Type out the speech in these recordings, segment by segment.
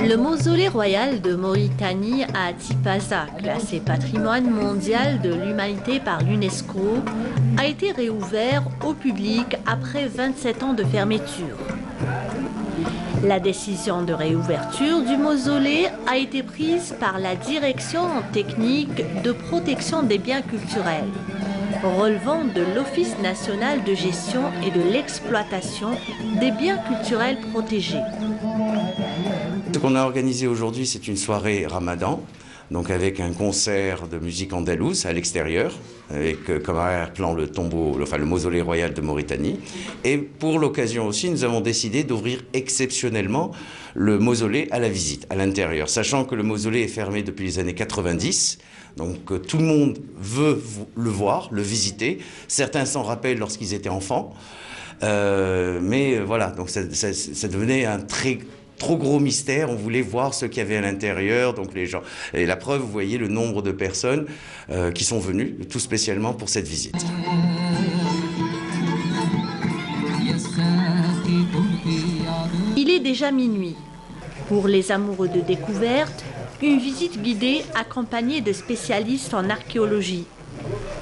Le mausolée royal de Mauritanie à Tipaza, classé patrimoine mondial de l'humanité par l'UNESCO, a été réouvert au public après 27 ans de fermeture. La décision de réouverture du mausolée a été prise par la Direction technique de protection des biens culturels, relevant de l'Office national de gestion et de l'exploitation des biens culturels protégés. Ce qu'on a organisé aujourd'hui, c'est une soirée Ramadan, donc avec un concert de musique andalouse à l'extérieur, avec comme arrière-plan le mausolée royal de Mauritanie. Et pour l'occasion aussi, nous avons décidé d'ouvrir exceptionnellement le mausolée à la visite, à l'intérieur, sachant que le mausolée est fermé depuis les années 90. Donc tout le monde veut le voir, le visiter. Certains s'en rappellent lorsqu'ils étaient enfants. Mais voilà, donc ça devenait un trop gros mystère. On voulait voir ce qu'il y avait à l'intérieur, donc les gens. Et la preuve, vous voyez le nombre de personnes qui sont venues, tout spécialement pour cette visite. Il est déjà minuit. Pour les amoureux de découverte, une visite guidée accompagnée de spécialistes en archéologie.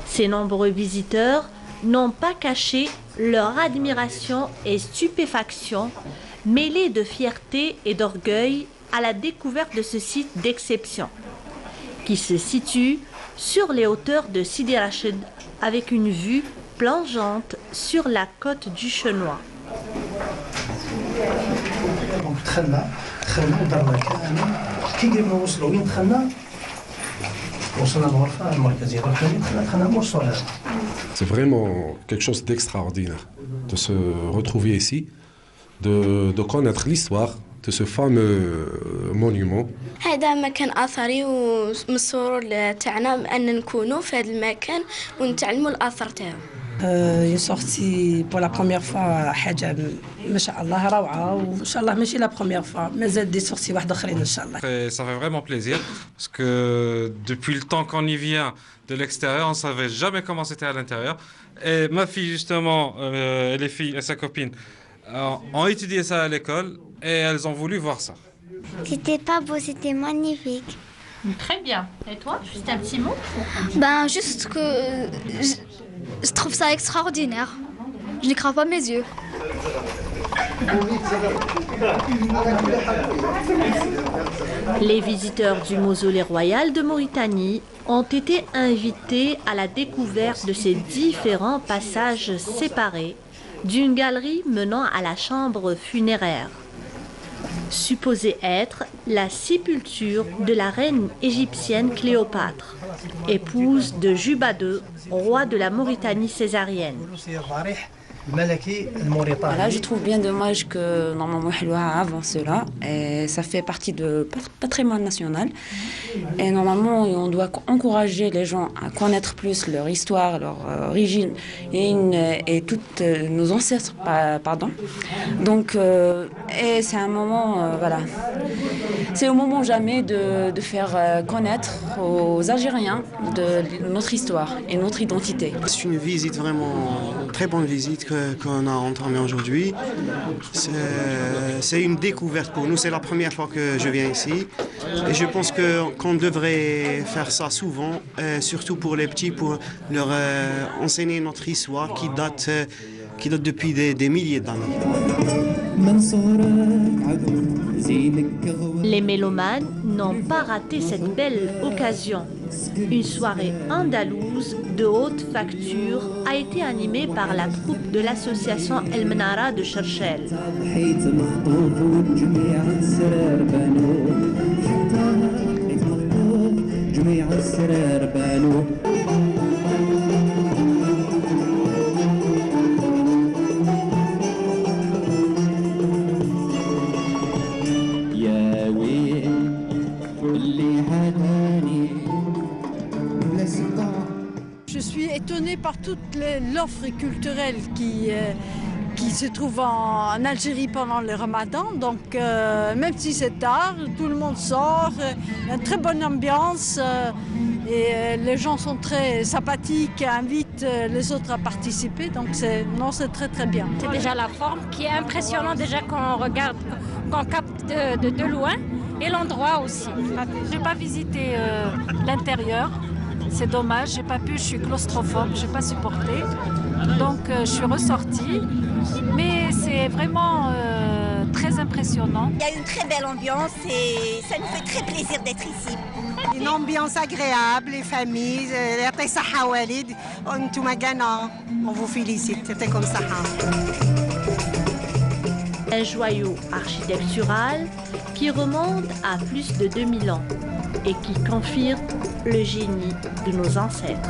Ces nombreux visiteurs n'ont pas caché leur admiration et stupéfaction, mêlée de fierté et d'orgueil à la découverte de ce site d'exception, qui se situe sur les hauteurs de Sidi Rachid, avec une vue plongeante sur la côte du Chenois. C'est vraiment quelque chose d'extraordinaire de se retrouver ici, de connaître l'histoire de ce fameux monument. هذا مكان أثري ومن السرور تاعنا أن نكونوا في هذا المكان ونتعلموا الآثار تاعو. J'ai sorti pour la première fois حاجة ما شاء الله روعة وإن شاء الله ماشي la première fois مازال دي sorties واحدة أخرين إن شاء الله. Ça fait vraiment plaisir parce que depuis le temps qu'on y vient de l'extérieur, on savait jamais comment c'était à l'intérieur. Et ma fille justement, et les filles et sa copine ont étudié ça à l'école et elles ont voulu voir ça. C'était pas beau, c'était magnifique. Très bien. Et toi, juste un petit mot? Ben juste que je trouve ça extraordinaire. Je n'y crois pas mes yeux. Les visiteurs du mausolée royal de Mauritanie ont été invités à la découverte de ces différents passages séparés d'une galerie menant à la chambre funéraire, supposée être la sépulture de la reine égyptienne Cléopâtre, épouse de Juba II, roi de la Mauritanie césarienne. Voilà, je trouve bien dommage que normalement Helwa avant cela, et ça fait partie du patrimoine national. Et normalement, on doit encourager les gens à connaître plus leur histoire, leur origine et toutes nos ancêtres, pardon. Donc, et c'est un moment, voilà, c'est au moment jamais de faire connaître aux Algériens de notre histoire et notre identité. C'est une visite vraiment, une très bonne visite qu'on a entamée aujourd'hui. C'est une découverte pour nous, c'est la première fois que je viens ici. Et je pense qu'on devrait faire ça souvent, surtout pour les petits, pour leur enseigner notre histoire qui date depuis des milliers d'années. Les mélomanes n'ont pas raté cette belle occasion. Une soirée andalouse de haute facture a été animée par la troupe de l'association El Menara de Cherchel. Je suis étonnée par toute l'offre culturelle qui se trouve en Algérie pendant le Ramadan. Donc même si c'est tard, tout le monde sort, il y a une très bonne ambiance et les gens sont très sympathiques, invitent les autres à participer. Donc c'est très très bien. C'est déjà la forme qui est impressionnante déjà qu'on regarde, qu'on capte de loin. et l'endroit aussi. J'ai pas visité l'intérieur, c'est dommage, j'ai pas pu, je suis claustrophobe, j'ai pas supporté. Donc je suis ressortie, mais c'est vraiment très impressionnant. Il y a une très belle ambiance et ça nous fait très plaisir d'être ici. Une ambiance agréable, les familles, on vous félicite, c'était comme ça. Un joyau architectural qui remonte à plus de 2000 ans et qui confirme le génie de nos ancêtres.